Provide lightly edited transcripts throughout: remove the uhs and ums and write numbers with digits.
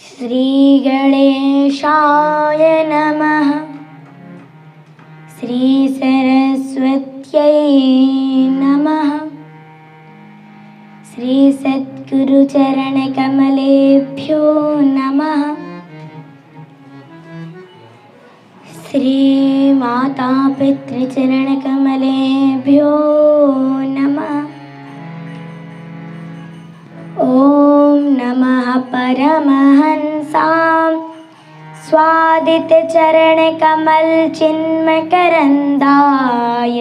श्री गणेशाय नमः। श्री सरस्वत्यै नमः। श्री सद्गुरुचरणकमलेभ्यो नमः। श्री माता पितृचरणकमलेभ्यो नमः। ओम नमः परमहंसां स्वादितचरणकमलचिन्मकरन्दाय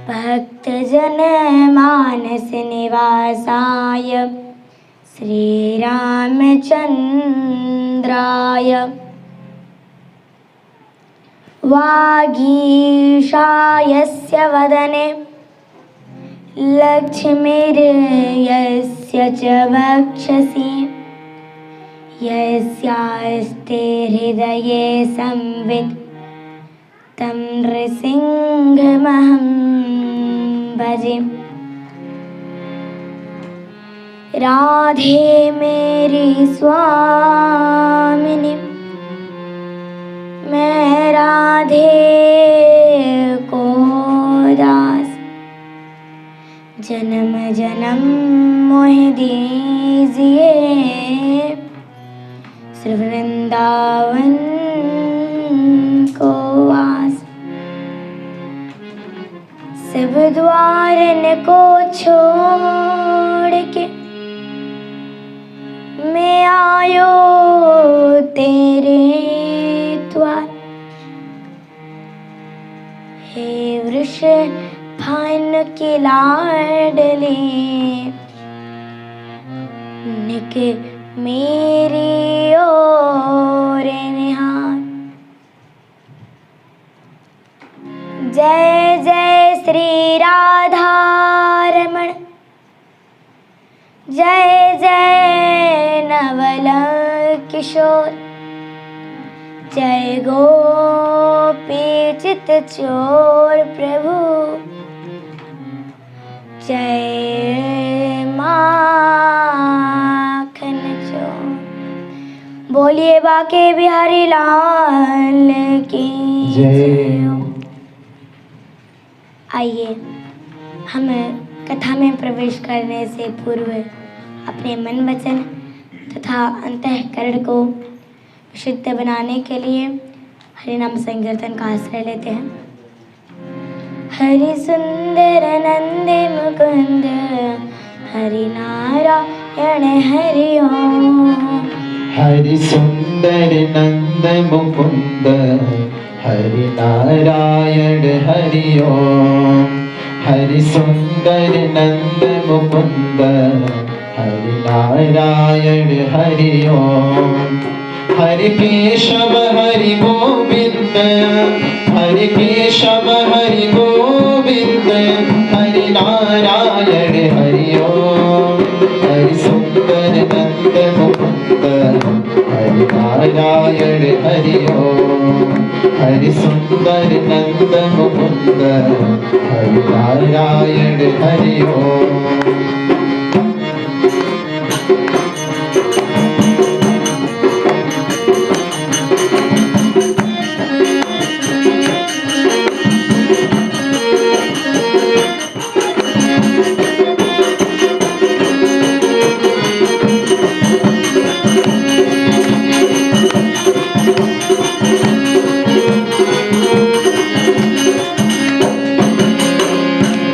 भक्तजनमानसनिवासाय श्रीरामचन्द्राय वागीशायस्य वदने लक्ष्मीर्यस्य च वक्षसि यस्यास्ते हृदये संवित् तं नृसिंहमहं भजे। राधे मेरी स्वामिनी, मैं राधे को दास, जन्म जन्म मोह दीजिए श्री वृंदावन को वास। सब द्वारन को छोड़ के मैं आयो तेरे द्वार। हे वृषभान की लाडली, निक मेरी ओर निहार। जय जय श्री राधा रमण, जय जय नवल किशोर, जय गोपी चित चोर प्रभु, जय माखन चोर। बोलिए बाके बिहारी लाल की जय। आइए हम कथा में प्रवेश करने से पूर्व अपने मन वचन तथा अंतःकरण को शुद्ध बनाने के लिए हरिनाम संकीर्तन का आश्रय लेते हैं। हरि सुंदर नंद मुकुंद, हरि नारायण हरि ओम। हरि सुंदर नंद मुकुंद, हरि नारायण हरि ओम। हरि सुंदर नंद मुकुंद, हरि नारायण हरि ओम। हरि केशव हरि गोविंद, हरि केशव हरि गोविंद, हरि नारायण हरि ओम। हरि सुंदर नंद मुकुंद, हरि नारायण हरि ओम। हरि सुंदर नंद मुकुंद, हरि नारायण हरि ओम।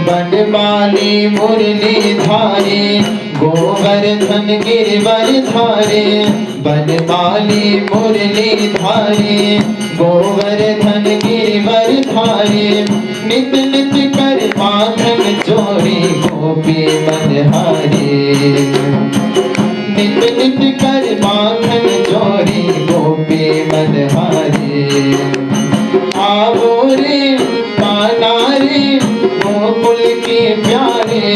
बनमाली मुरली धारी, गोवर्धन गिरवर धारे। बनमाली मुरली धारी, गोवर्धन गिरवर धारे। नित नित कर माखन चोरी, गोपी मनहारी। नित नित कर माखन चोरी, गोपी मनहारी। आवो रे काना रे गोकुल के प्यारे,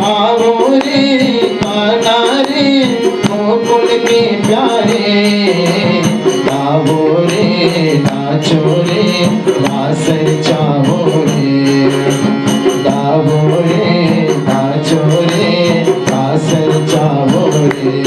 आवो रे काना रे गोकुल के प्यारे। गावो रे नाचो रे रास रचाओ रे। गावो रे नाचो रे रास रचाओ रे।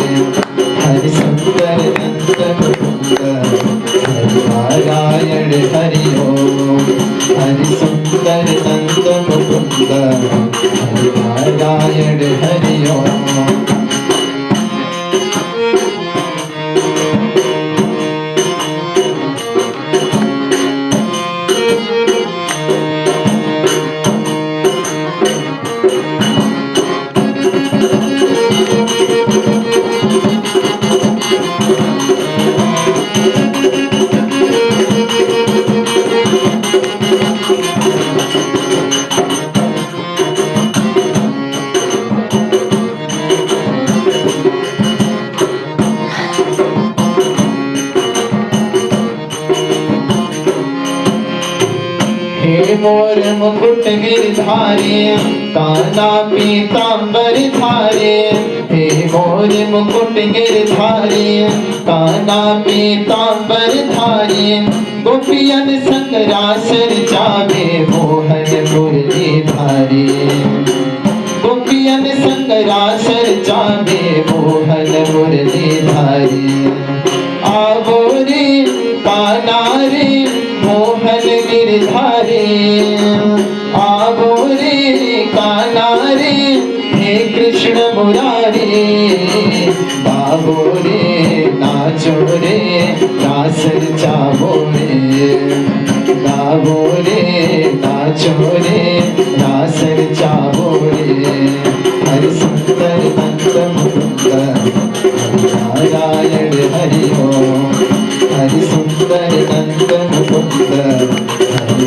मोर मुकुट गिरधारी काना पीतांबर धारी। हे मोर मुकुट गिरधारी काना पीतांबर धारी। गोपियन संग रास रचावे मोहन मुरली धारी। गोपियन संग रास रचावे मोहन मुरली धारी। आवो रे काना रे मोहन गिरधारी। आवो रे काना रे हे कृष्ण मुरारी। गावो रे नाचो रे रास रचावो रे। गावो रे नाचो रे रास रचावो रे। हरि सुंदर नंद मुकुंद नारायण हरि ओम। हरि सुंदर नंद मुकुंद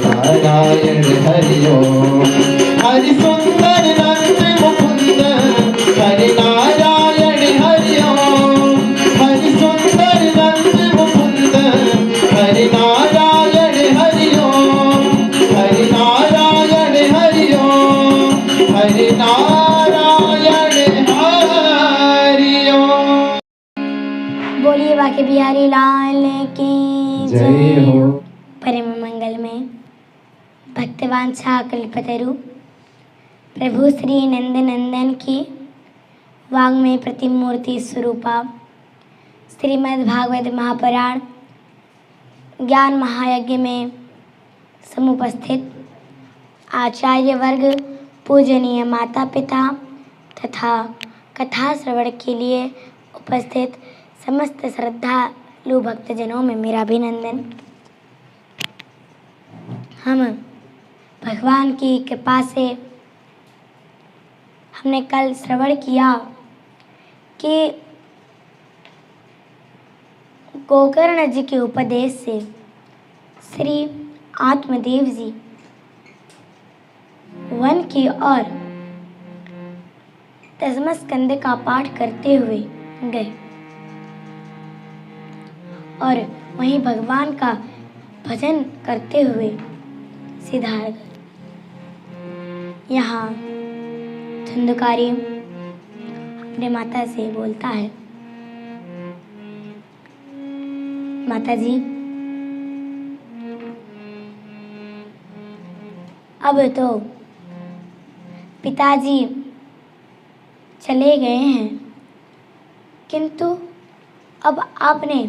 नारायण हरि ओम। हरि सुंदर नंद मुकुंद हरि नारायण हरि ओम। हरि सुंदर नंद मुकुंद हरि नारायण हरि ओम। हरि नारायण हरि ओम। हरि नारायण हरि ओम। बोलिए बाके बिहारी लाल की जय हो। परम मंगल में भक्तवांछा कल्पतरु प्रभु श्री नंद नंदन की वाग्मय प्रतिमूर्ति स्वरूपा श्रीमद् भागवत महापुराण ज्ञान महायज्ञ में समुपस्थित आचार्य वर्ग, पूजनीय माता पिता तथा कथा श्रवण के लिए उपस्थित समस्त श्रद्धालु भक्तजनों में मेरा अभिनंदन। हम भगवान की कृपा से हमने कल श्रवण किया कि गोकर्ण जी के उपदेश से श्री आत्मदेव जी वन की ओर दसम स्कंद का पाठ करते हुए गए और वहीं भगवान का भजन करते हुए सिद्धार्थ यहाँ धुंधकारी अपने माता से बोलता है, माता जी अब तो पिताजी चले गए हैं, किंतु अब आपने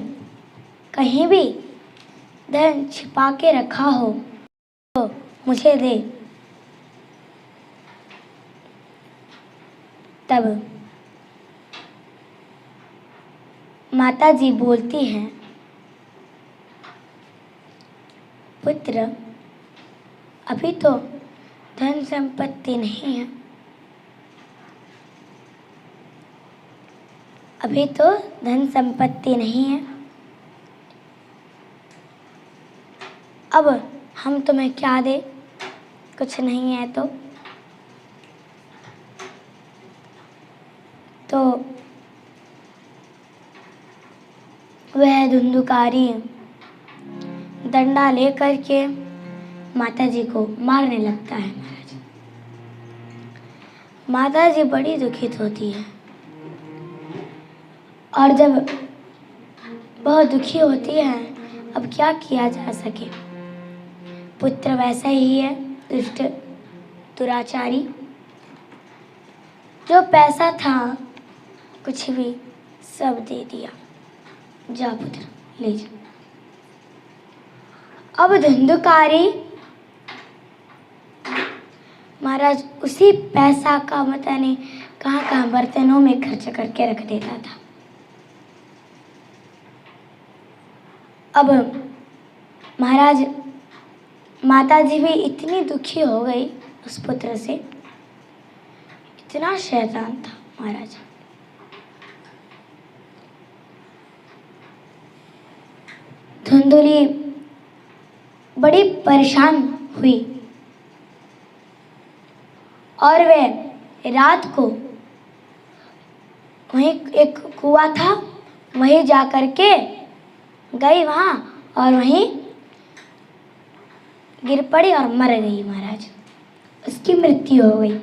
कहीं भी धन छिपा के रखा हो तो मुझे दे। तब माता जी बोलती हैं, पुत्र अभी तो धन संपत्ति नहीं है, अभी तो धन संपत्ति नहीं है। अब हम तुम्हें क्या दे, कुछ नहीं है तो वह धुंधुकारी डंडा लेकर के माताजी को मारने लगता है। महाराज माताजी बड़ी दुखित होती है और जब बहुत दुखी होती है, अब क्या किया जा सके। पुत्र वैसा ही है, दुष्ट दुराचारी, जो पैसा था कुछ भी सब दे दिया। जा पुत्र ले जा। अब धुंधुकारी महाराज उसी पैसा का पता नहीं कहाँ बर्तनों में खर्च करके रख देता था। अब महाराज माता जी भी इतनी दुखी हो गई उस पुत्र से, इतना शैतान था महाराज। धुंधुली बड़ी परेशान हुई और वे रात को वहीं एक कुआं था, वहीं जा कर के गई वहाँ और वहीं गिर पड़ी और मर गई महाराज, उसकी मृत्यु हो गई।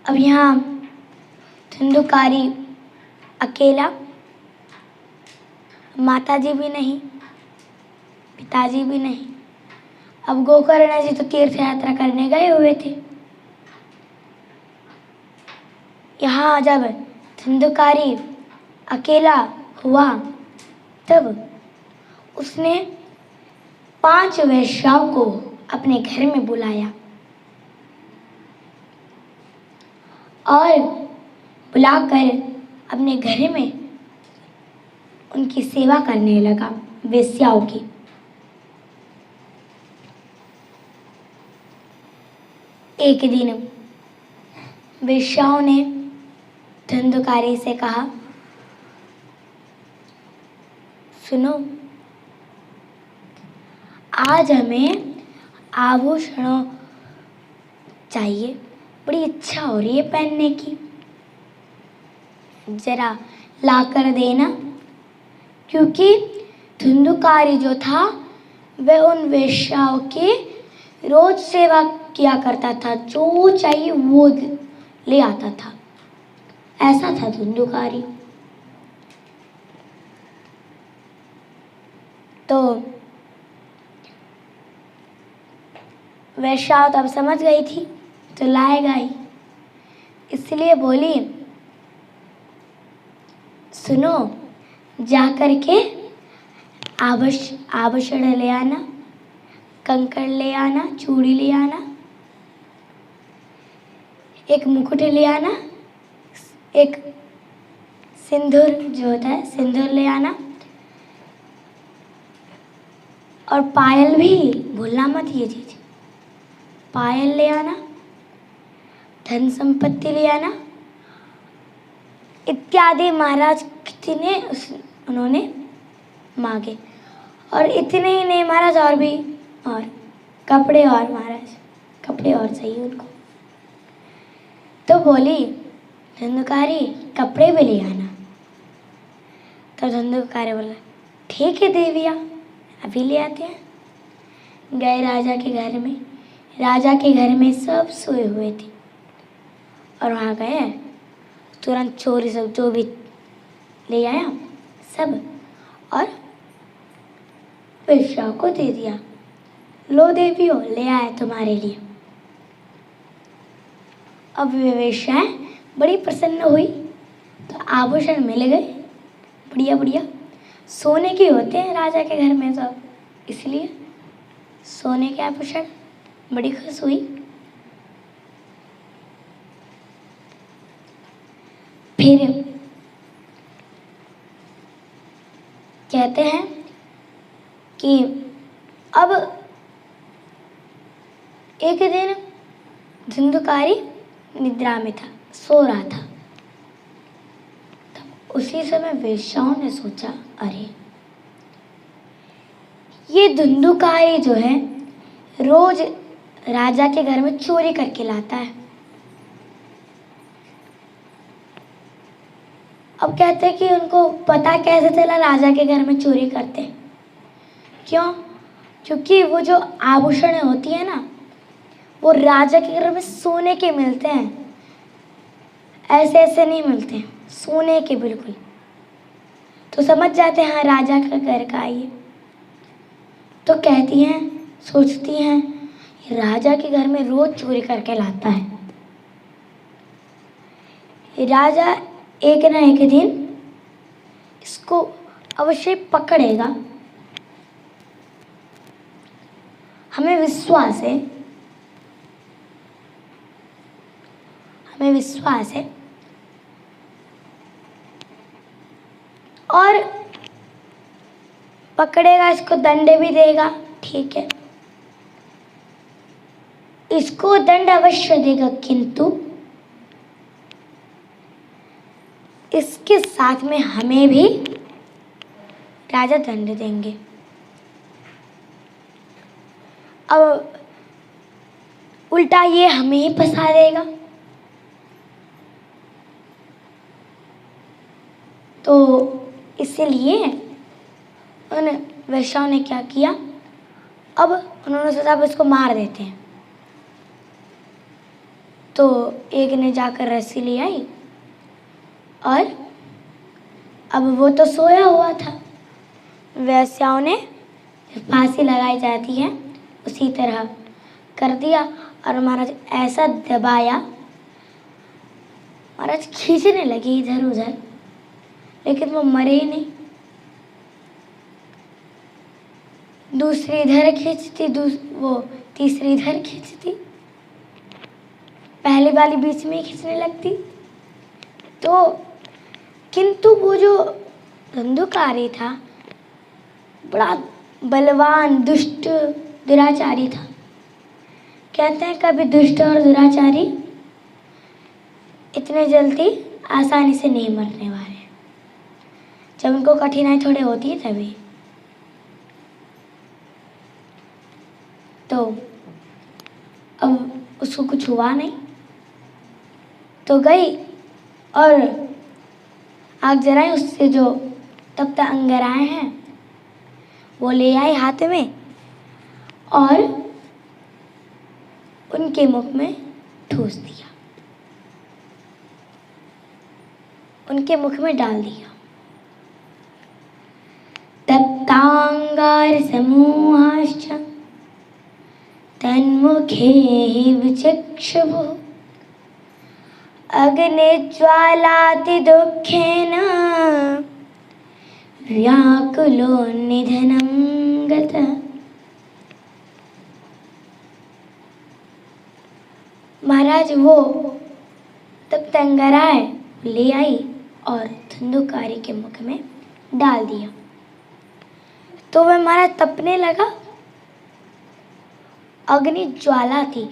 अब यहाँ धुंधुकारी अकेला, माताजी भी नहीं, पिताजी भी नहीं। अब गोकर्ण जी तो तीर्थ यात्रा करने गए हुए थे। यहाँ जब धुंधुकारी अकेला हुआ तब उसने 5 वेश्याओं को अपने घर में बुलाया और बुलाकर अपने घर में उनकी सेवा करने लगा, वेश्याओं की। एक दिन वेश्याओं ने धुंधुकारी से कहा, सुनो, आज हमें आभूषणों चाहिए, बड़ी इच्छा हो रही है पहनने की, जरा लाकर देना। क्योंकि धुंधुकारी जो था वह उन वेश्याओं की रोज सेवा किया करता था, जो चाहिए वो ले आता था, ऐसा था धुंधुकारी। तो वेश्या तब समझ गई थी तो लाएगा ही, इसलिए बोली, सुनो, जा कर के आभूषण ले आना, कंकड़ ले आना, चूड़ी ले आना, एक मुकुट ले आना, एक सिंदूर जो होता है सिंदूर ले आना, और पायल भी भूलना मत, ये चीज पायल ले आना, धन संपत्ति ले आना इत्यादि। महाराज कितने उन्होंने मांगे, और इतने ही नहीं महाराज, और भी, और कपड़े, और महाराज कपड़े और चाहिए उनको। तो बोली धुंधुकारी, कपड़े भी ले आना। तो धुंधुकारी बोला, ठीक है देविया, अभी ले आते हैं। गए राजा के घर में, राजा के घर में सब सोए हुए थे, और वहाँ गए, तुरंत चोरी सब जो भी ले आया सब, और वेश्याओं को दे दिया, लो देवियों, ले आया तुम्हारे लिए। अब वे वेश्याएं बड़ी प्रसन्न हुई, तो आभूषण मिल गए बढ़िया बढ़िया, सोने के होते हैं राजा के घर में सब, इसलिए सोने के आभूषण, बड़ी खुश हुई। फिर कहते हैं कि अब एक दिन धुंधुकारी निद्रा में था, सो रहा था। तब उसी समय वेश्याओं ने सोचा, अरे ये धुंधुकारी जो है रोज राजा के घर में चोरी करके लाता है। अब कहते हैं कि उनको पता कैसे चला राजा के घर में चोरी करते हैं, क्यों? क्योंकि वो जो आभूषण होती है ना, वो राजा के घर में सोने के मिलते हैं, ऐसे ऐसे नहीं मिलते हैं, सोने के बिल्कुल। तो समझ जाते हैं हाँ राजा का घर का ये। तो कहती हैं, सोचती हैं, राजा के घर में रोज चोरी करके लाता है, राजा एक ना एक दिन इसको अवश्य पकड़ेगा। हमें विश्वास है, हमें विश्वास है, और पकड़ेगा, इसको दंड भी देगा, ठीक है, इसको दंड अवश्य देगा, किंतु इसके साथ में हमें भी राजा दंड देंगे। अब उल्टा ये हमें ही फंसा देगा। तो इसलिए उन वेश्याओं ने क्या किया, अब उन्होंने सोचा अब इसको मार देते हैं। तो एक ने जाकर रस्सी ले आई और अब वो तो सोया हुआ था। वेश्याओं ने फांसी लगाई जाती है उसी तरह कर दिया और महाराज ऐसा दबाया, महाराज खींचने लगी इधर उधर, लेकिन वो मरे ही नहीं। दूसरी इधर खींचती, वो तीसरी इधर खींचती, पहली वाली बीच में ही खींचने लगती। तो किंतु वो जो धंधुकारी था बड़ा बलवान, दुष्ट, दुराचारी था। कहते हैं कभी दुष्ट और दुराचारी इतने जल्दी आसानी से नहीं मरने वाले, जब उनको कठिनाई थोड़ी होती है तभी। तो अब उसको कुछ हुआ नहीं, तो गई और आग जलाई, उससे जो तब तक अंगराए हैं वो ले आई हाथ में और उनके मुख में ठूस दिया, उनके मुख में डाल दिया। तप्तांगार समूहाश्च तन्मुखे विचक्षुः अग्निज्वालाति दुःखेन व्याकुलो निधनं गतः। महाराज वो तब तंगराए ले आई और धंधुकारी के मुख में डाल दिया, तो वह महाराज तपने लगा। अग्नि ज्वाला थी,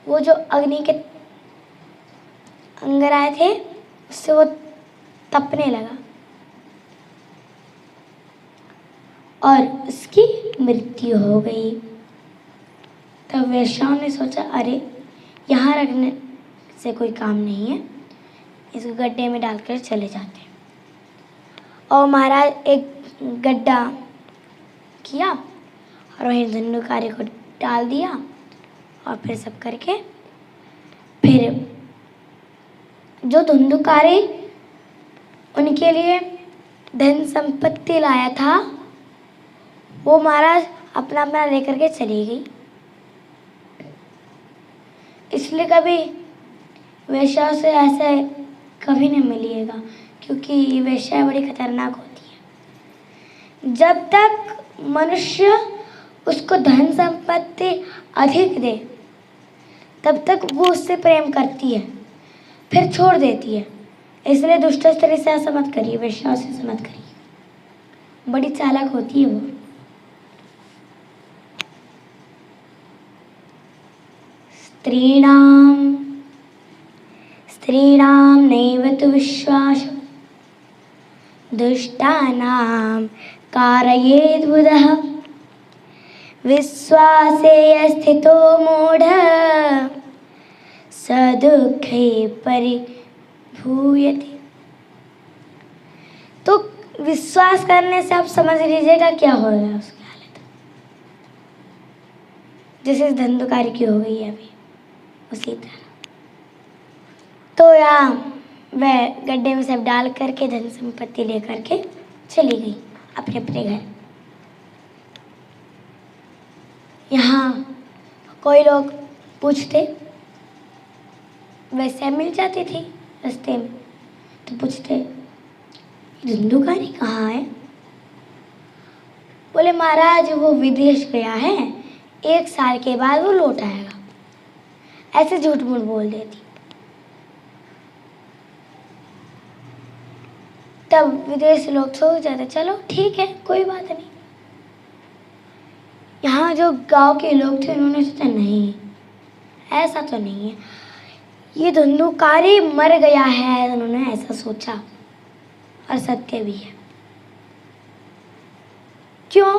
वो जो अग्नि के अंगराए थे उससे वो तपने लगा और उसकी मृत्यु हो गई। तब वेश्याओं ने सोचा अरे यहाँ रखने से कोई काम नहीं है, इसको गड्ढे में डालकर चले जाते हैं। और महाराज एक गड्ढा किया और वहीं धंधुकारी को डाल दिया और फिर सब करके फिर जो धंधुकारी उनके लिए धन संपत्ति लाया था वो महाराज अपना अपना लेकर के चली गई। इसलिए कभी वेश्याओं से ऐसे कभी नहीं मिलिएगा, क्योंकि वेश्या बड़ी खतरनाक होती है। जब तक मनुष्य उसको धन संपत्ति अधिक दे तब तक वो उससे प्रेम करती है, फिर छोड़ देती है। इसलिए दुष्ट स्त्री से ऐसा मत करिए, वेश्याओं से ऐसा मत करिए, बड़ी चालाक होती है वो। स्त्रीणां नैव तु विश्वास दुष्टानां कारयेद्बुधः विश्वासे स्थितो मूढः स दुःखे परिभूयते। तो विश्वास करने से आप समझ लीजिएगा क्या होगा उसकी हालत, जैसे इस धंधुकारी की हो गई है अभी उसी तरह। तो यहाँ वह गड्ढे में सब डाल करके धन संपत्ति लेकर के चली गई अपने अपने घर। यहाँ कोई लोग पूछते, वैसे मिल जाती थी रास्ते में, तो पूछते धंधुकारी कहाँ है? बोले महाराज वो विदेश गया है, 1 साल के बाद वो लौट आएगा। ऐसे झूठ मूठ बोल देती। तब विदेश लोग सोच जाते चलो ठीक है कोई बात नहीं। यहाँ जो गांव के लोग थे उन्होंने सोचा नहीं ऐसा तो नहीं है, ये धंधुकारी मर गया है, उन्होंने ऐसा सोचा और सत्य भी है। क्यों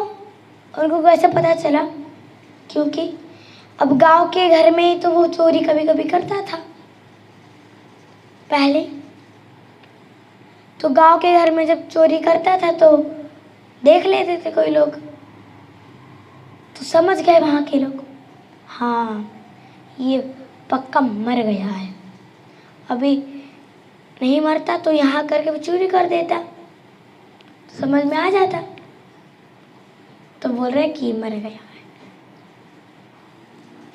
उनको कैसे पता चला? क्योंकि अब गांव के घर में ही तो वो चोरी कभी कभी करता था पहले। तो गांव के घर में जब चोरी करता था तो देख लेते थे कोई लोग, तो समझ गए वहाँ के लोग, हाँ ये पक्का मर गया है, अभी नहीं मरता तो यहाँ करके वो चोरी कर देता, तो समझ में आ जाता। तो बोल रहे कि मर गया है।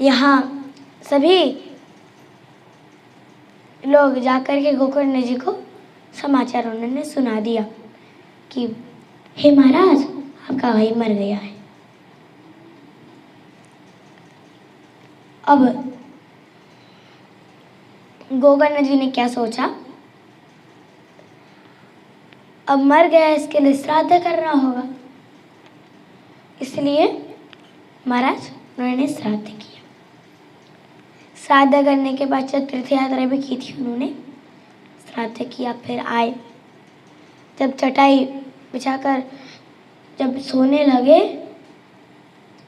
यहाँ सभी लोग जाकर के गोकर्ण जी को समाचार उन्होंने सुना दिया कि हे महाराज, आपका भाई मर गया है। अब गोकर्ण जी ने क्या सोचा, अब मर गया, इसके लिए श्राद्ध करना होगा, इसलिए महाराज उन्होंने श्राद्ध किया। श्राद्ध करने के बाद जब तीर्थ यात्रा भी की थी उन्होंने, श्राद्ध किया, फिर आए, जब चटाई बिछाकर जब सोने लगे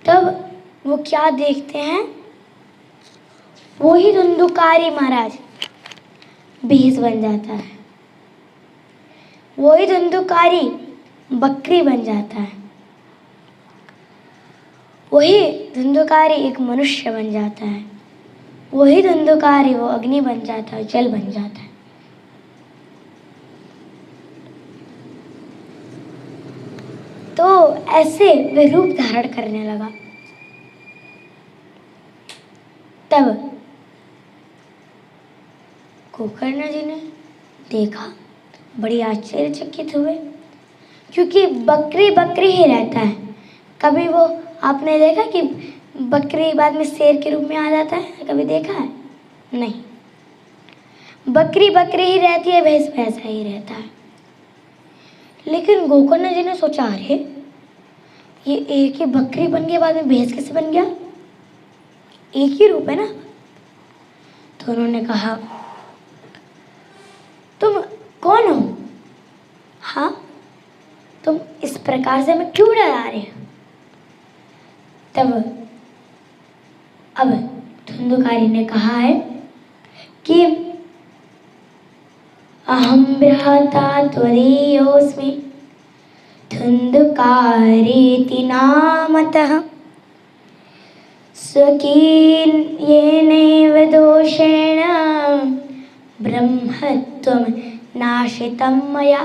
तब वो क्या देखते हैं, वही धुंधुकारी महाराज भैंस बन जाता है, वही धुंधुकारी बकरी बन जाता है, वही धुंधुकारी एक मनुष्य बन जाता है, वही धुंधुकारी वो अग्नि बन जाता है, जल बन जाता है। तो ऐसे वे रूप धारण करने लगा। तब गोकर्ण जी ने देखा, बड़ी आश्चर्यचकित हुए, क्योंकि बकरी बकरी ही रहता है। कभी वो आपने देखा कि बकरी बाद में शेर के रूप में आ जाता है, कभी देखा है? नहीं, बकरी बकरी ही रहती है, भैंस भैंसा ही रहता है। लेकिन गोकर्ण जी ने सोचा, अरे ये एक ही बकरी बन गया, बाद में भैंस कैसे बन गया, एक ही रूप है ना। तो उन्होंने कहा, तुम कौन हो? हाँ, तुम इस प्रकार से हमें क्यों डरा रहे हो? तब अब धुंधुकारी ने कहा है कि अहम भ्राता त्वदीयोऽस्मि धुंधुकारेति नामतः स्वकीयेनैव दोषेण ब्रह्मत्वं नाशितं मया।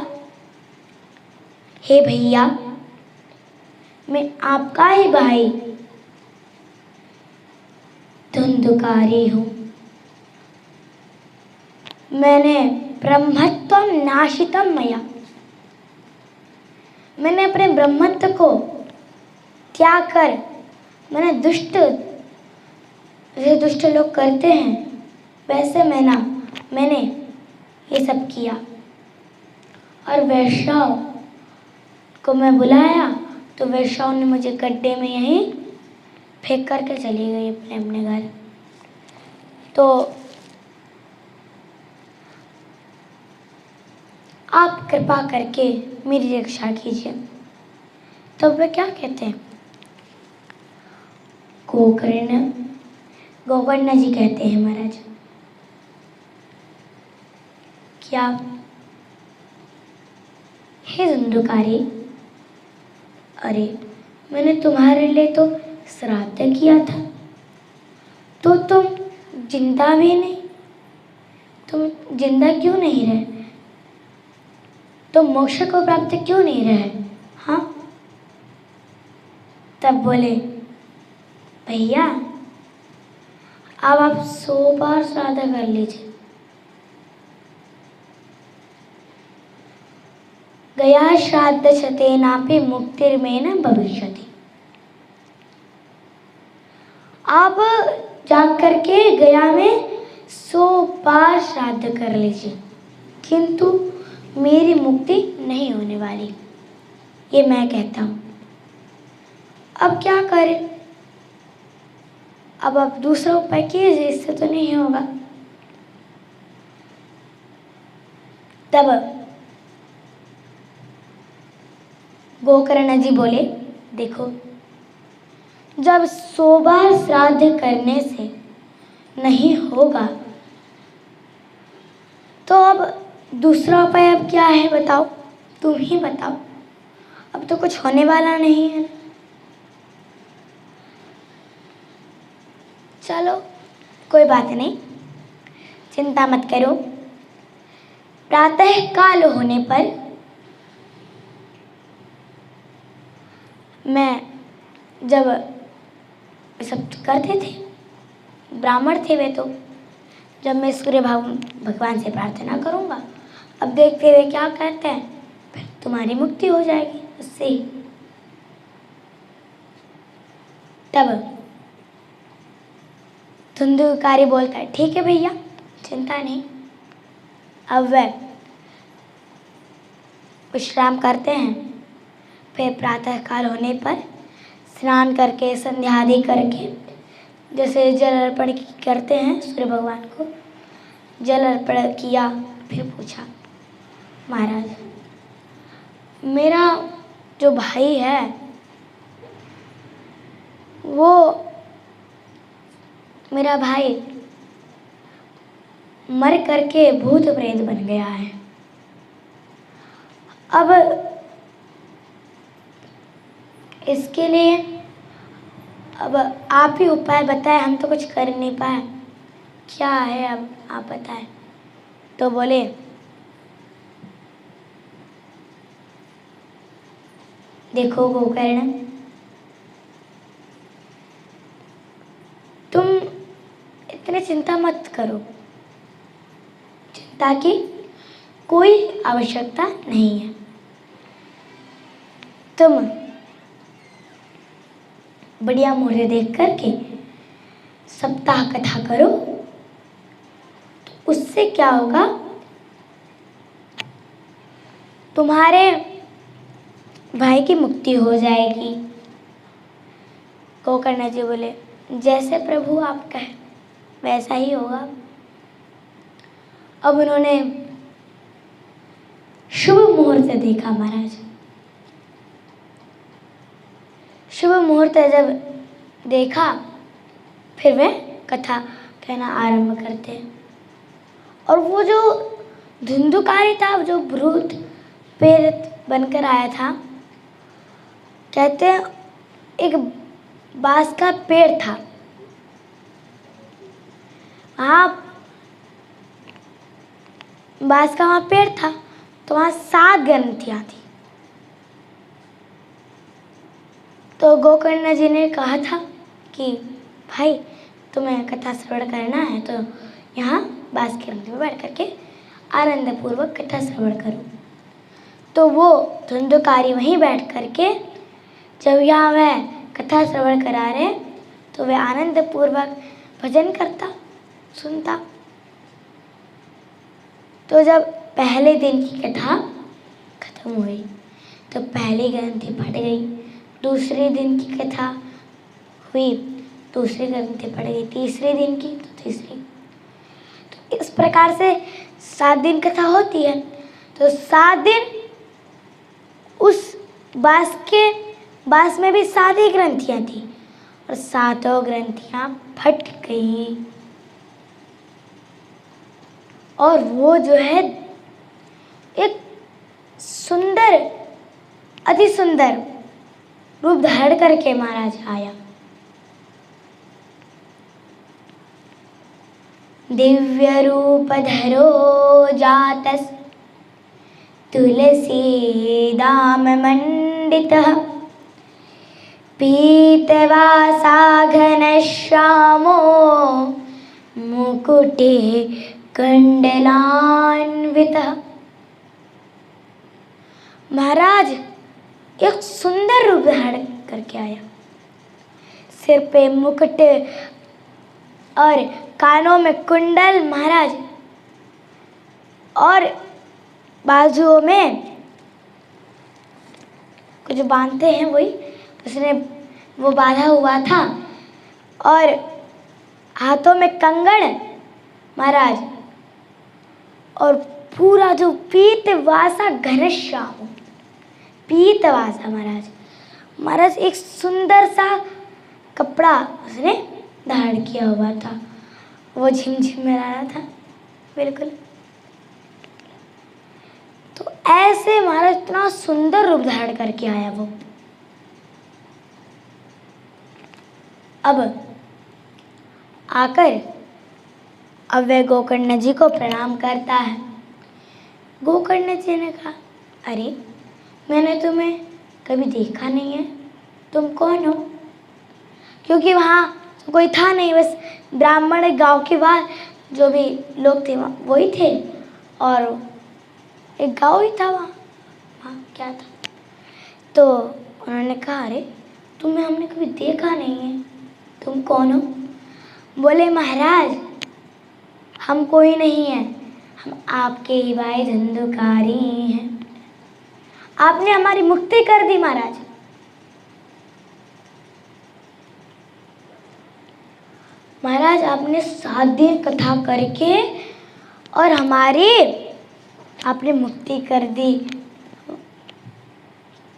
हे भैया, मैं आपका ही भाई धुंधुकारी हूँ, मैंने ब्रह्मत्वं नाशितं मया, मैंने अपने ब्रह्मत्व को त्याग कर, मैंने दुष्ट लोग करते हैं वैसे मैंने ये सब किया। और वैश्याओं को मैं बुलाया तो वैश्याओं ने मुझे गड्ढे में यहीं फेंक करके चली गई अपने अपने घर। तो आप कृपा करके मेरी रक्षा कीजिए। तो वे क्या कहते हैं, गोकर्ण जी कहते हैं, महाराज क्या, हे धुंधुकारी, अरे मैंने तुम्हारे लिए तो श्राद्ध किया था, तो तुम जिंदा भी नहीं, तुम जिंदा क्यों नहीं रहे, तुम मोक्ष को प्राप्त क्यों नहीं रहे? हाँ, तब बोले, भैया अब आप 100 बार श्राद्ध कर लीजिए, गया श्राद्ध शतेनापि मुक्तिर्मेन भविष्यति। आप जाकर के गया में 100 बार श्राद्ध कर लीजिए, किंतु मेरी मुक्ति नहीं होने वाली, ये मैं कहता हूँ। अब क्या करें? अब आप दूसरा उपाय कीजिए, इससे तो नहीं होगा। तब गोकर्ण जी बोले, देखो, जब 100 बार श्राद्ध करने से नहीं होगा तो अब दूसरा उपाय अब क्या है, बताओ, तुम ही बताओ। अब तो कुछ होने वाला नहीं है। चलो कोई बात नहीं, चिंता मत करो। प्रातः काल होने पर मैं जब सब करते थे, ब्राह्मण थे वे, तो जब मैं सूर्य भगवान से प्रार्थना करूँगा, अब देखते हुए क्या कहते हैं, फिर तुम्हारी मुक्ति हो जाएगी उससे ही। तब धुंधुकारी बोलता है, ठीक है भैया, चिंता नहीं। अब वह विश्राम करते हैं। फिर प्रातः काल होने पर स्नान करके, संध्या आदि करके, जैसे जल अर्पण करते हैं सूर्य भगवान को, जल अर्पण किया। फिर पूछा, महाराज मेरा जो भाई है वो, मेरा भाई मर करके भूत प्रेत बन गया है। अब इसके लिए अब आप ही उपाय बताएं, हम तो कुछ कर नहीं पाए, क्या है अब आप बताएं। तो बोले, देखो गोकर्ण, तुम इतनी चिंता मत करो, चिंता की कोई आवश्यकता नहीं है। तुम बढ़िया मुहूर्त देख करके सप्ताह कथा करो, तो उससे क्या होगा, तुम्हारे भाई की मुक्ति हो जाएगी। गोकर्ण जी बोले, जैसे प्रभु आप कहें वैसा ही होगा। अब उन्होंने शुभ मुहूर्त देखा महाराज। शुभ मुहूर्त जब देखा, फिर वे कथा कहना आरंभ करते हैं। और वो जो धुंधुकारी था, जो भूत प्रेत बनकर आया था, कहते हैं एक बांस का पेड़ था, बांस का वहाँ पेड़ था, तो वहाँ 7 ग्रंथियाँ थी। तो गोकर्ण जी ने कहा था कि भाई तुम्हें कथा श्रवण करना है तो यहाँ बांस के ग्रंथि में बैठ करके आनंद पूर्वक कथा श्रवण करो। तो वो धुंधुकारी वहीं बैठ करके, जब यहाँ वह कथा श्रवण करा रहे, तो वह आनंद पूर्वक भजन करता, सुनता। तो जब पहले दिन की कथा खत्म हुई तो पहली ग्रंथि फट गई, दूसरे दिन की कथा हुई, दूसरी ग्रंथि फट गई, तीसरे दिन की तो तीसरी। तो इस प्रकार से 7 दिन कथा होती है। तो 7 दिन उस बांस में भी 7 ही ग्रंथियाँ थी और 7 ग्रंथियाँ फट गई। और वो जो है एक सुंदर, अति सुंदर रूप धारण करके महाराज आया। दिव्य रूप धरो जातस तुलसी दाम मंडितः, पीतवासा घनश्यामो मुकुटे कुंडलान्वितः। महाराज एक सुंदर रूप धारण करके आया। सिर पे मुकुट और कानों में कुंडल महाराज, और बाजुओं में कुछ बांधते हैं वही, उसने वो बांधा हुआ था, और हाथों में कंगन महाराज, और पूरा जो पीतवासा घनश्याम, पीतवासा महाराज एक सुंदर सा कपड़ा उसने धारण किया हुआ था, वो झिमझिम में रहा था बिल्कुल। तो ऐसे महाराज इतना सुंदर रूप धारण करके आया वो। अब आकर अब वह गोकर्ण जी को प्रणाम करता है। गोकर्ण जी ने कहा, अरे मैंने तुम्हें कभी देखा नहीं है, तुम कौन हो? क्योंकि वहाँ कोई था नहीं, बस ब्राह्मण गांव के बाहर जो भी लोग थे वहाँ वही थे, और एक गांव ही था वहाँ। हाँ, क्या था? तो उन्होंने कहा, अरे तुम्हें हमने कभी देखा नहीं है, तुम कौन हो? बोले, महाराज हम कोई नहीं है, हम आपके ही भाई धंधुकारी हैं। आपने हमारी मुक्ति कर दी महाराज। महाराज आपने 7 दिन कथा करके और हमारी आपने मुक्ति कर दी।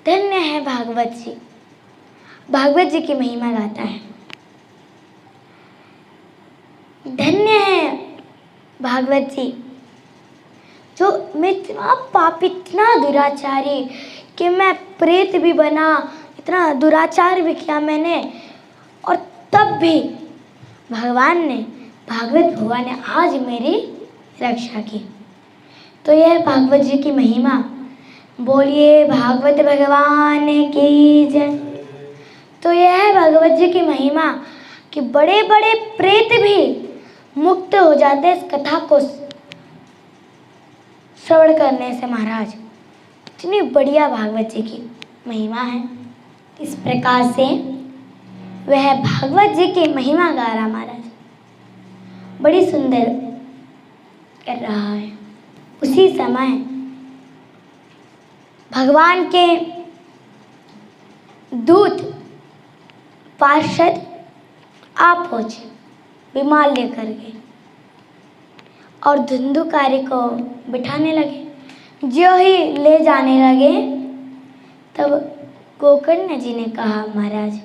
धन्य है भागवत जी। भागवत जी की महिमा गाता है। धन्य है भागवत जी, जो मैं इतना पापी, इतना दुराचारी कि मैं प्रेत भी बना, इतना दुराचार भी किया मैंने, और तब भी भगवान ने, भागवत भगवान ने आज मेरी रक्षा की। तो यह भागवत जी की महिमा। बोलिए भागवत भगवान की जय। तो यह है भागवत जी की महिमा कि बड़े बड़े प्रेत भी मुक्त हो जाते इस कथा को श्रवण करने से। महाराज इतनी बढ़िया भागवत जी की महिमा है। इस प्रकार से वह भागवत जी की महिमा गा रहा महाराज, बड़ी सुंदर कर रहा है। उसी समय भगवान के दूत पार्षद आ पहुंचे विमान लेकर के, और धुंधुकारी को बिठाने लगे। जो ही ले जाने लगे तब गोकर्ण जी ने कहा, महाराज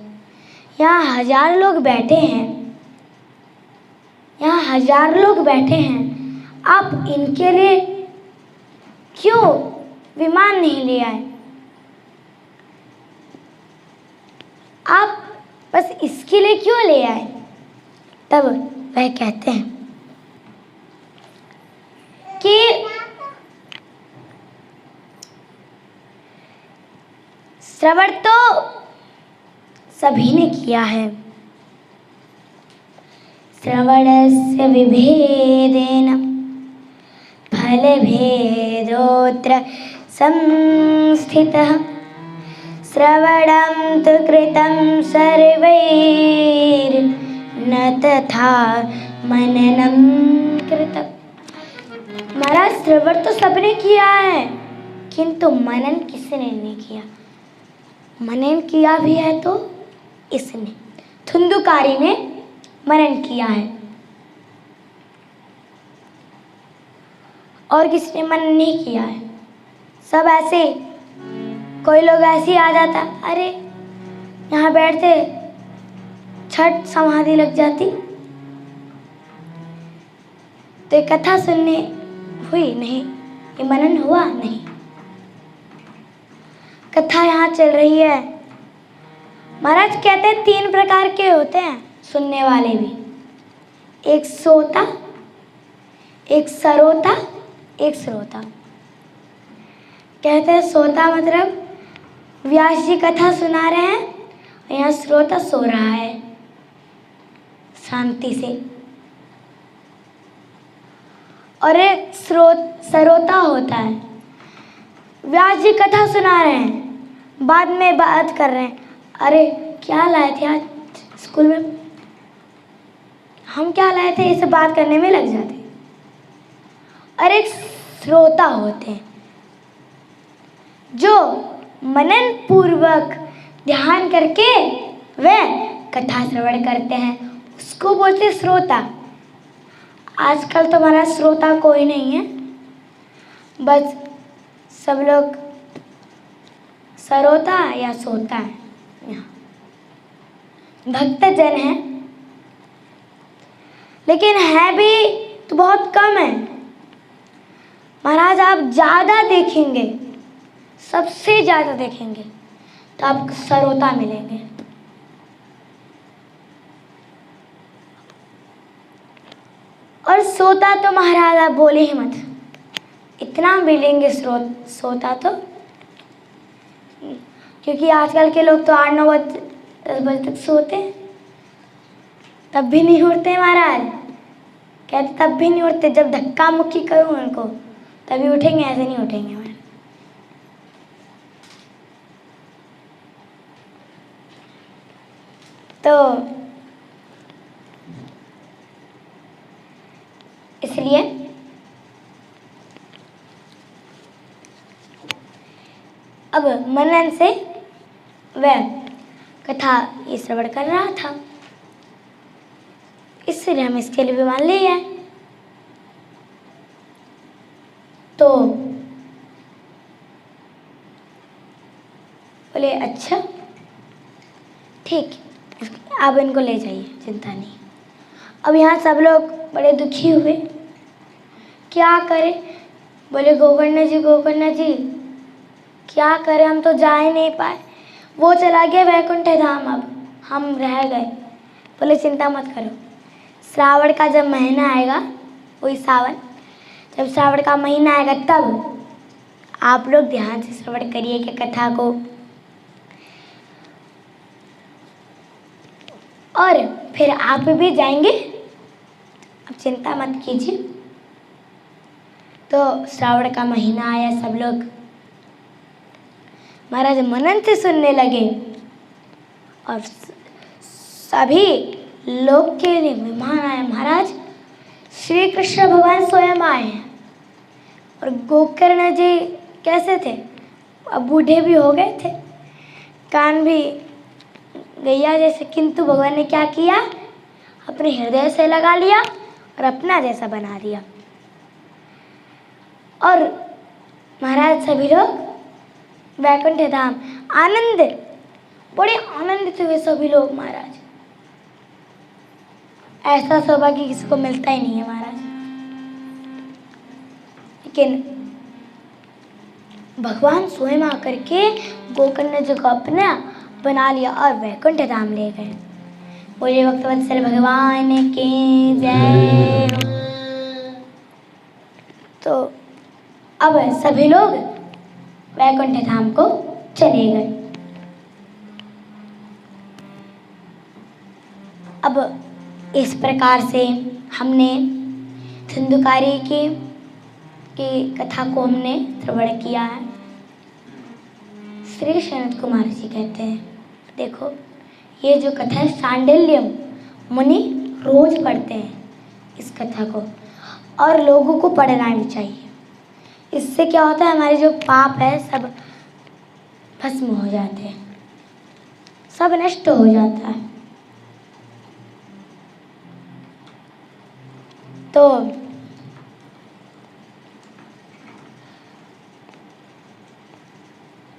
यहाँ 1000 लोग बैठे हैं, यहाँ 1000 लोग बैठे हैं, आप इनके लिए क्यों विमान नहीं ले आए? आप बस इसके लिए क्यों ले आए? तब वह कहते हैं कि श्रवण तो सभी ने किया है, श्रवणस्य विभेदेन फलभेदोऽत्र संस्थितः श्रवणं तु कृतं सर्वैर्न तथा मननं कृतं। महाराज श्रवण तो सबने किया है, किंतु मनन किसने नहीं किया? मनन किया भी है तो इसने, धुंधुकारी ने मनन किया है, और किसने मनन नहीं किया है। सब ऐसे, कोई लोग ऐसे ही आ जाता, अरे यहाँ बैठते छठ समाधि लग जाती, तो ये कथा सुनने हुई नहीं, ये मनन हुआ नहीं। कथा यहाँ चल रही है। महाराज कहते हैं 3 प्रकार के होते हैं सुनने वाले भी, एक सोता, एक सरोता, एक श्रोता। कहते हैं सोता मतलब व्यास जी कथा सुना रहे हैं, और यहाँ श्रोता सो रहा है शांति से, और एक सरोता होता है, व्यास जी कथा सुना रहे हैं, बाद में बात कर रहे हैं, अरे क्या लाए थे आज स्कूल में, हम क्या लाए थे, इसे बात करने में लग जाते। और एक श्रोता होते हैं जो मनन पूर्वक ध्यान करके वह कथा श्रवण करते हैं, उसको बोलते हैं श्रोता। आजकल तो हमारा श्रोता कोई नहीं है, बस सब लोग सरोता या सोता है। यहाँ भक्तजन है, लेकिन है भी तो बहुत कम है। महाराज आप ज़्यादा देखेंगे, सबसे ज़्यादा देखेंगे तो आपको सरोता मिलेंगे। और सोता तो महाराज आप बोले ही मत, इतना मिलेंगे सोता तो, क्योंकि आजकल के लोग तो 8-9 बजे 10 बजे तक सोते हैं, तब भी नहीं उठते महाराज। कहते तब भी नहीं उठते, जब धक्का मुक्की करूं उनको तभी उठेंगे, ऐसे नहीं उठेंगे महाराज। तो इसलिए अब मनन से वह कथा ये श्रवण कर रहा था, इसलिए हम इसके लिए विमान ले आए। तो बोले अच्छा ठीक, आप इनको ले जाइए, चिंता नहीं। अब यहाँ सब लोग बड़े दुखी हुए, क्या करें। बोले गोकर्ण जी क्या करें, हम तो जा ही नहीं पाए, वो चला गया वैकुंठ धाम, अब हम रह गए। बोले चिंता मत करो, श्रावण का जब महीना आएगा, वही सावन, जब श्रावण का महीना आएगा तब आप लोग ध्यान से श्रवण करिए कि कथा को, और फिर आप भी जाएंगे, अब चिंता मत कीजिए। तो श्रावण का महीना आया, सब लोग महाराज मनन से सुनने लगे, और सभी लोग के लिए विमान आया। महाराज श्री कृष्ण भगवान स्वयं आए हैं, और गोकर्ण जी कैसे थे, अब बूढ़े भी हो गए थे, कान भी गैया जैसे, किंतु भगवान ने क्या किया, अपने हृदय से लगा लिया और अपना जैसा बना दिया। और महाराज सभी लोग वैकुंठ धाम आनंद, बड़े आनंदित हुए सभी लोग महाराज। ऐसा सौभाग्य किसी को मिलता ही नहीं है महाराज, लेकिन भगवान स्वयं आकर के गोकर्ण जी को अपना बना लिया और वैकुंठ धाम ले गए। बोले भक्तवत्सल भगवान की जय। तो अब सभी लोग वैकुंठ धाम को चले गए। अब इस प्रकार से हमने धुंधुकारी की कथा को हमने श्रवण किया है। श्री सनत कुमार जी कहते हैं, देखो ये जो कथा है सांडिल्यम मुनि रोज पढ़ते हैं इस कथा को, और लोगों को पढ़ना भी चाहिए। इससे क्या होता है, हमारे जो पाप है सब भस्म हो जाते हैं, सब नष्ट हो जाता है। तो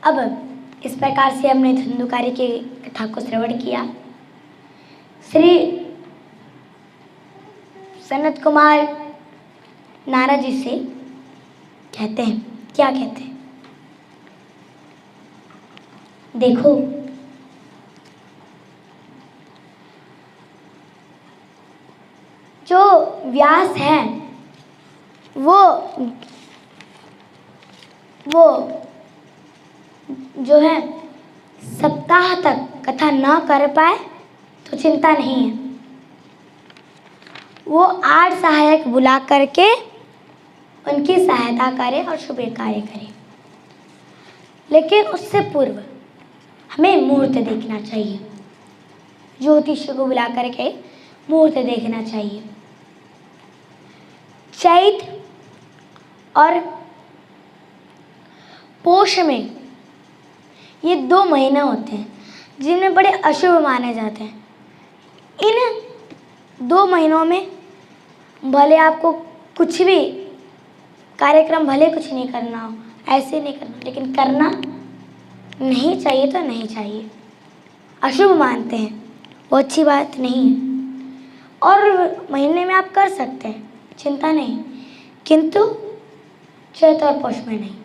अब इस प्रकार से हमने धुंधुकारी की कथा को श्रवण किया। श्री सनत कुमार नारद जी से कहते हैं, क्या कहते हैं, देखो जो व्यास है वो जो है सप्ताह तक कथा ना कर पाए तो चिंता नहीं है, वो 8 सहायक बुला करके उनकी सहायता करे और शुभ कार्य करे। लेकिन उससे पूर्व हमें मुहूर्त देखना चाहिए, ज्योतिष को बुला करके मुहूर्त देखना चाहिए। चैत और पोष में ये 2 महीने होते हैं जिनमें बड़े अशुभ माने जाते हैं। इन 2 महीनों में भले आपको कुछ भी कार्यक्रम भले कुछ नहीं करना हो, ऐसे नहीं करना, लेकिन करना नहीं चाहिए तो नहीं चाहिए। अशुभ मानते हैं वो अच्छी बात नहीं है, और महीने में आप कर सकते हैं, चिंता नहीं, किंतु चैत और पोष में नहीं।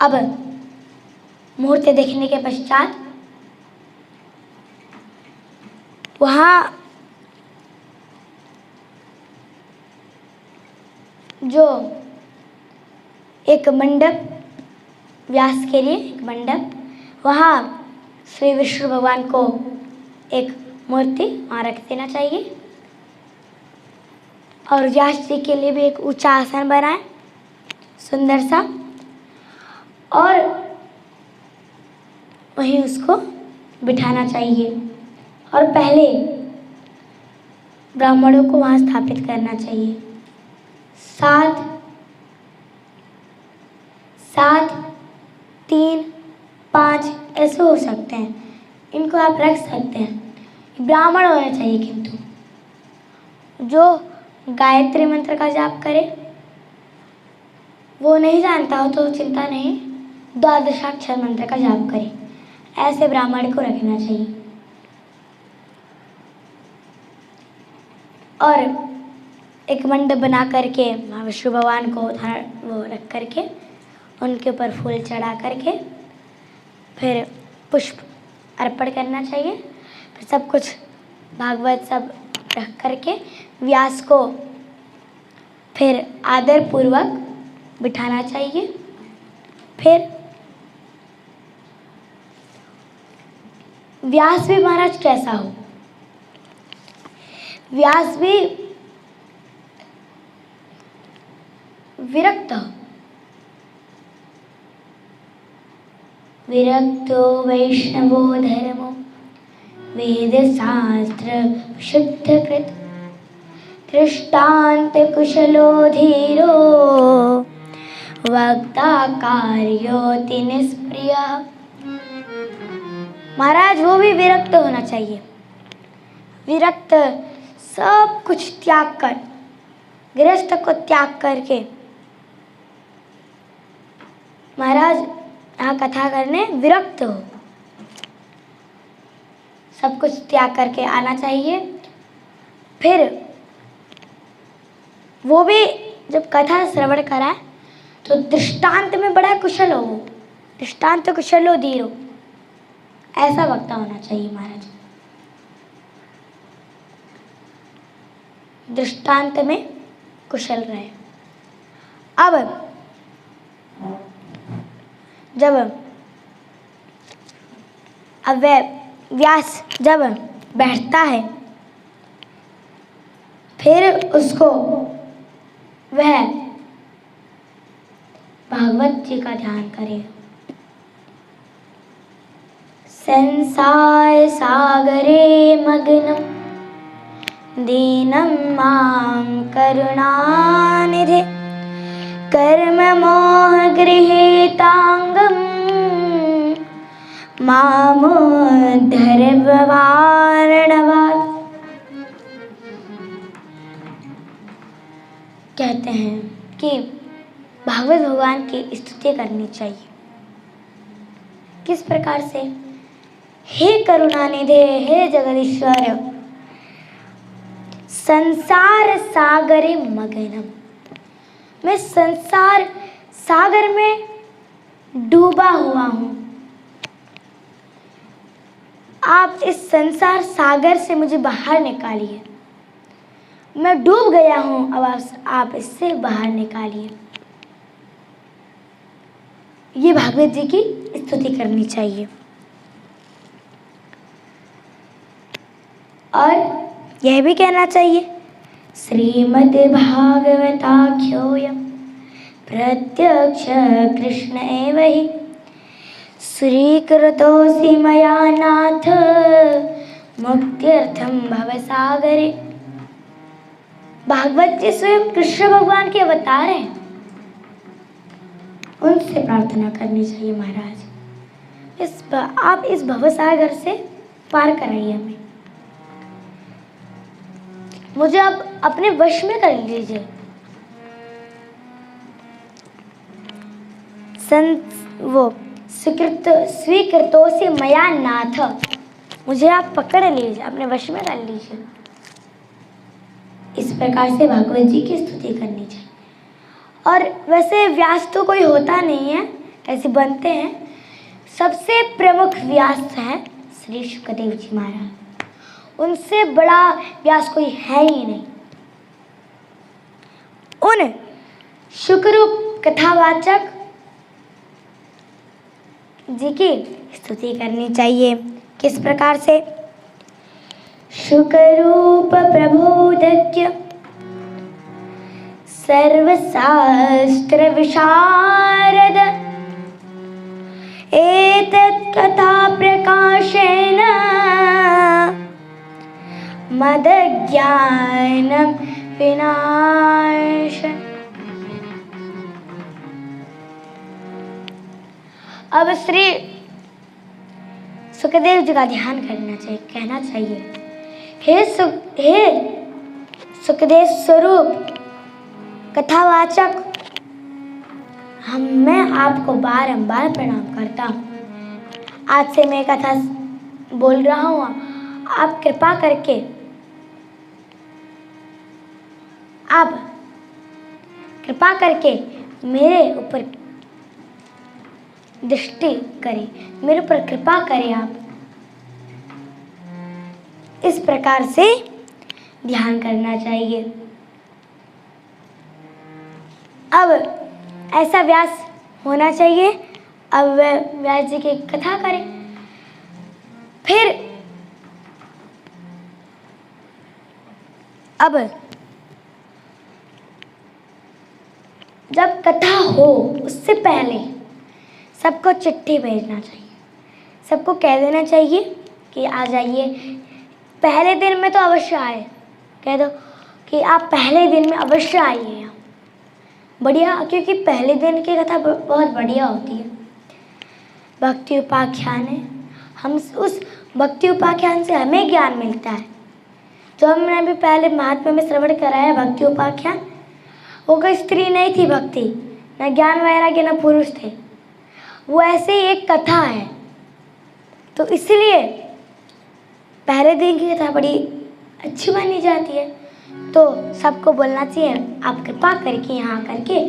अब मुहूर्त देखने के पश्चात वहाँ जो एक मंडप, व्यास के लिए एक मंडप, वहाँ श्री विष्णु भगवान को एक मूर्ति वहाँ रख देना चाहिए और व्यास जी के लिए भी एक ऊंचा आसन बनाए सुंदर सा, और वहीं उसको बिठाना चाहिए और पहले ब्राह्मणों को वहाँ स्थापित करना चाहिए। 7 3 5 ऐसे हो सकते हैं, इनको आप रख सकते हैं। ब्राह्मण होने चाहिए, किंतु जो गायत्री मंत्र का जाप करे, वो नहीं जानता हो तो चिंता नहीं, द्वादशाक्षर मंत्र का जाप करे, ऐसे ब्राह्मण को रखना चाहिए। और एक मंडप बना करके वहाँ विष्णु भगवान को वो रख करके उनके ऊपर फूल चढ़ा करके फिर पुष्प अर्पण करना चाहिए। फिर सब कुछ भागवत सब रख करके व्यास को फिर आदर पूर्वक बिठाना चाहिए। फिर व्यास भी महाराज कैसा हो, व्यास भी विरक्त हो। विरक्तो वैष्णवो धर्मो वेद शास्त्र शुद्ध कृत दृष्टांत कुशलो धीरो वक्ता कार्योति निष्प्रिय। महाराज वो भी विरक्त होना चाहिए, विरक्त, सब कुछ त्याग कर, गृहस्थ को त्याग करके महाराज यहाँ कथा करने विरक्त हो, सब कुछ त्याग करके आना चाहिए। फिर वो भी जब कथा श्रवण कराए तो दृष्टांत में बड़ा कुशल हो, दृष्टांत कुशलो धीरो, ऐसा वक्ता होना चाहिए महाराज। दृष्टांत में कुशल रहे। अब जब व्यास जब बैठता है, फिर उसको वह भागवत जी का ध्यान करे। संसार सागरे मग्नम दीनं मां करुणानिधे कर्म मोह गृहीतांगम मामोद्धर वारणवाद। कहते हैं कि भागवत भगवान की स्तुति करनी चाहिए। किस प्रकार से? हे करुणानिधे, हे जगदीश्वर, संसार सागरे मग्नम, मैं संसार सागर में डूबा हुआ हूँ। आप इस संसार सागर से मुझे बाहर निकालिए, मैं डूब गया हूँ, अब आप इससे बाहर निकालिए। ये भागवत जी की स्तुति करनी चाहिए। और यह भी कहना चाहिए, श्रीमद् भागवताख्योऽयं प्रत्यक्ष कृष्ण एव हि स्वीकृतोऽसि मया नाथ मुक्त्यर्थं भवसागरे। भागवत जी स्वयं कृष्ण भगवान के अवतार हैं, उनसे प्रार्थना करनी चाहिए महाराज। आप इस भवसागर से पार कराइए हमें, मुझे आप अपने वश में कर लीजिए। वो स्वीकृतो से मया नाथ, मुझे आप पकड़ लीजिए, अपने वश में कर लीजिए। इस प्रकार से भागवत जी की स्तुति करनी चाहिए। और वैसे व्यास तो कोई होता नहीं है, ऐसे बनते हैं। सबसे प्रमुख व्यास है श्री शुकदेव जी महाराज, उनसे बड़ा व्यास कोई है ही नहीं। उन शुकरूप कथावाचक जी की स्तुति करनी चाहिए। किस प्रकार से? शुकरूप प्रबोधज्ञ सर्वशास्त्र विशारद एतत् कथा प्रकाशेन मदज्ञानं विनाश। अब श्री सुखदेव जी का ध्यान करना चाहिए, कहना चाहिए, हे सुखदेव स्वरूप कथावाचक, मैं आपको बारंबार प्रणाम करता हूँ। आज से मैं कथा बोल रहा हूँ, आप कृपा करके मेरे ऊपर दृष्टि करें, मेरे ऊपर कृपा करें आप। इस प्रकार से ध्यान करना चाहिए। अब ऐसा व्यास होना चाहिए। अब वह व्यास जी की कथा करें। फिर अब जब कथा हो उससे पहले सबको चिट्ठी भेजना चाहिए, सबको कह देना चाहिए कि आ जाइए। पहले दिन में तो अवश्य आए, कह दो कि आप पहले दिन में अवश्य आइए यहाँ, बढ़िया, क्योंकि पहले दिन की कथा बहुत बढ़िया होती है। भक्ति उपाख्यान है, हम उस भक्ति उपाख्यान से हमें ज्ञान मिलता है। जो हमने अभी पहले महात्मा में श्रवण कराया भक्ति उपाख्यान, वो कोई स्त्री नहीं थी भक्ति, न ज्ञान वैराग्य न पुरुष थे, वो ऐसे ही एक कथा है। तो इसलिए पहले दिन की कथा बड़ी अच्छी मानी जाती है। तो सबको बोलना चाहिए, आप कृपा करके यहाँ करके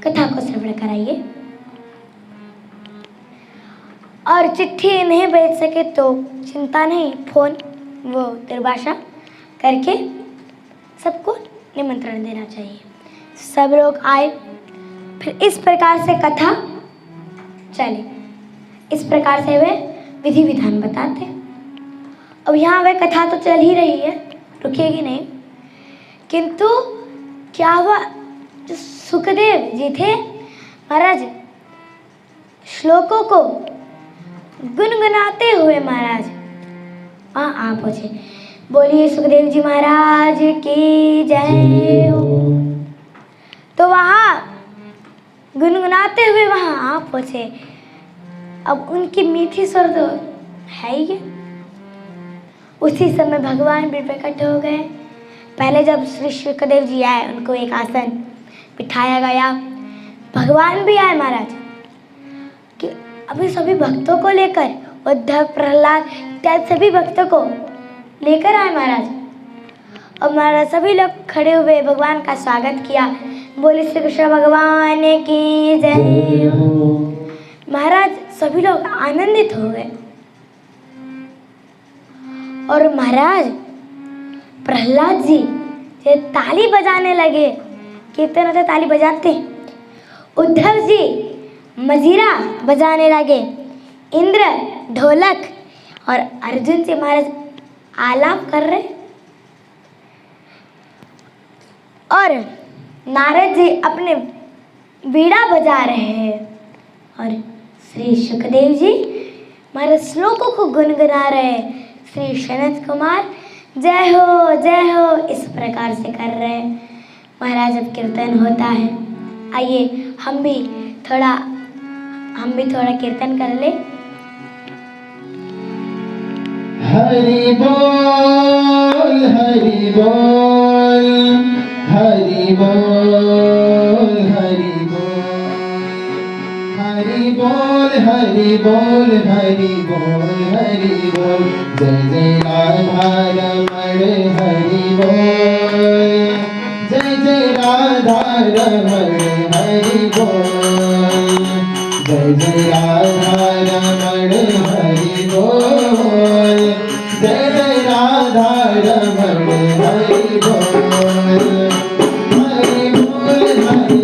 कथा को श्रवण कराइए। और चिट्ठी नहीं भेज सके तो चिंता नहीं, फोन वो दूरभाषा करके सबको निमंत्रण देना चाहिए, सब लोग आए। फिर इस प्रकार से कथा चले, इस प्रकार से वे विधि विधान बताते। अब यहाँ वह कथा तो चल ही रही है, रुकेगी नहीं। किंतु क्या हुआ, जो सुखदेव जी थे महाराज, श्लोकों को गुनगुनाते हुए महाराज आ पहुंचे। बोलिए सुखदेव जी महाराज की जय हो। तो वहाँ गुनगुनाते हुए वहाँ आ पहुंचे। अब उनकी मीठी स्वर तो है ही। उसी समय भगवान भी प्रकट हो गए। पहले जब श्री सुखदेव जी आए, उनको एक आसन बिठाया गया। भगवान भी आए महाराज, कि अभी सभी भक्तों को लेकर, उद्धव प्रहलाद इत्यादि सभी भक्तों को लेकर आए महाराज। और महाराज सभी लोग खड़े हुए भगवान का स्वागत किया। बोले श्री कृष्ण भगवान की जय हो। महाराज सभी लोग आनंदित हो गए। और महाराज प्रहलाद जी ये ताली बजाने लगे, कीर्तन होते ताली बजाते। उद्धव जी मजीरा बजाने लगे, इंद्र ढोलक, और अर्जुन जी महाराज आलाप कर रहे, और नारद जी अपने बीड़ा बजा रहे हैं, और श्री सुखदेव जी महाराज श्लोकों को गुनगुना रहे। श्री सनत कुमार जय हो इस प्रकार से कर रहे हैं। महाराज अब कीर्तन होता है। आइए हम भी थोड़ा कीर्तन कर ले। हरि बोल हरि बोल हरि बोल हरि बोल हरि बोल हरि बोल हरि बोल जय जय राधा रमण हरि बोल जय जय राधा रमण हरि बोल जय जय राधा रमण हरि बोल जय जय राधा रमण हरि बोल हरि बोल हरि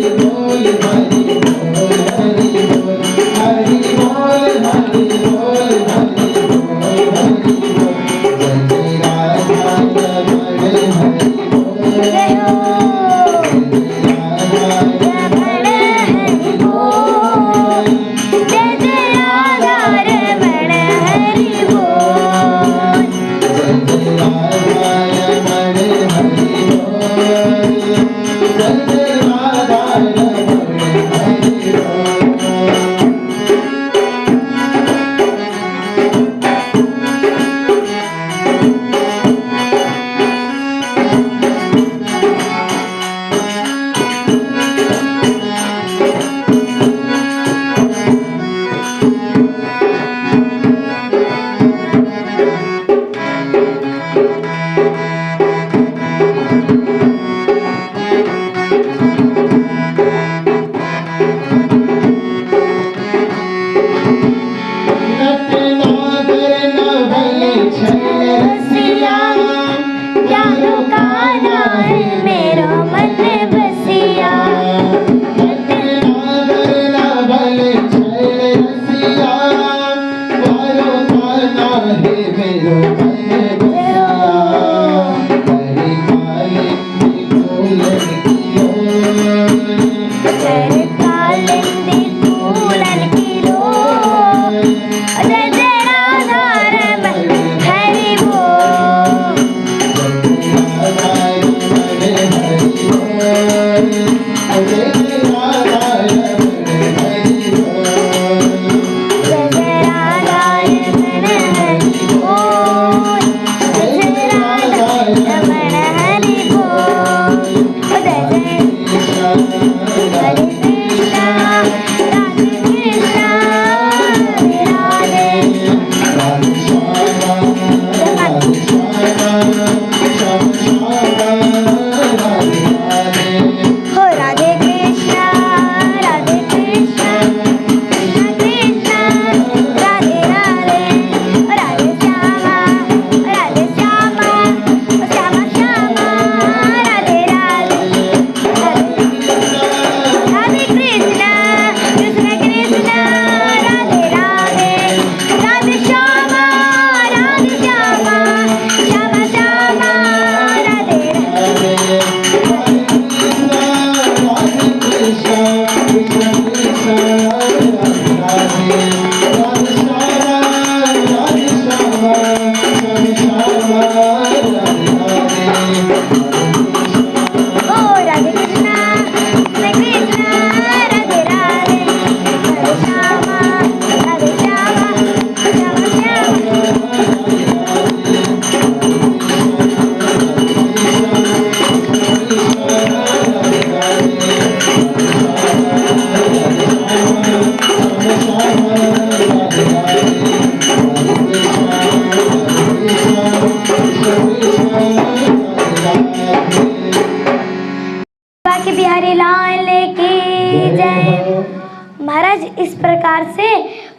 महाराज इस प्रकार से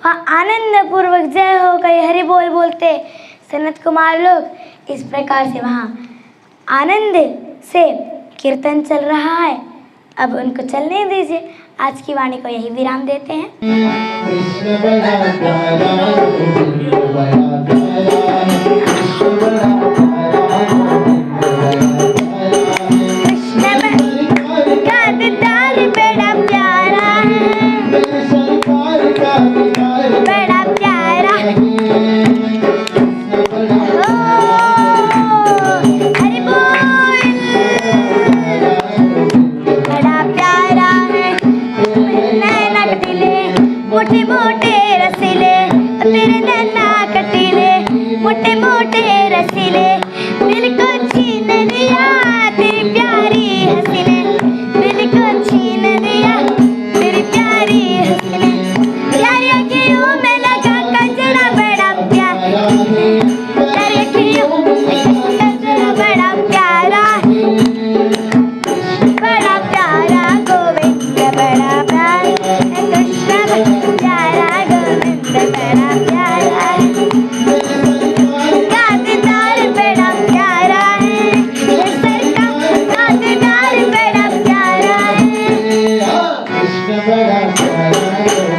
वहाँ आनंद पूर्वक जय हो गई हरि बोल बोलते सनत कुमार लोग। इस प्रकार से वहाँ आनंद से कीर्तन चल रहा है। अब उनको चलने दीजिए। आज की वाणी को यही विराम देते हैं। कृष्ण बड़ा प्यारा, गोविंद बड़ा प्यारा, कृष्ण बड़ा प्यारा, गोविंद बड़ा प्यारा, कृष्ण का दीदार बड़ा प्यारा है, सरकार का दीदार बड़ा प्यारा है। हरि बोल बड़ा प्यारा है। नैना कटीले मोटे मोटे रसीले, तेरे नैना कटीले मोटे मोटे रसीले। प्यारा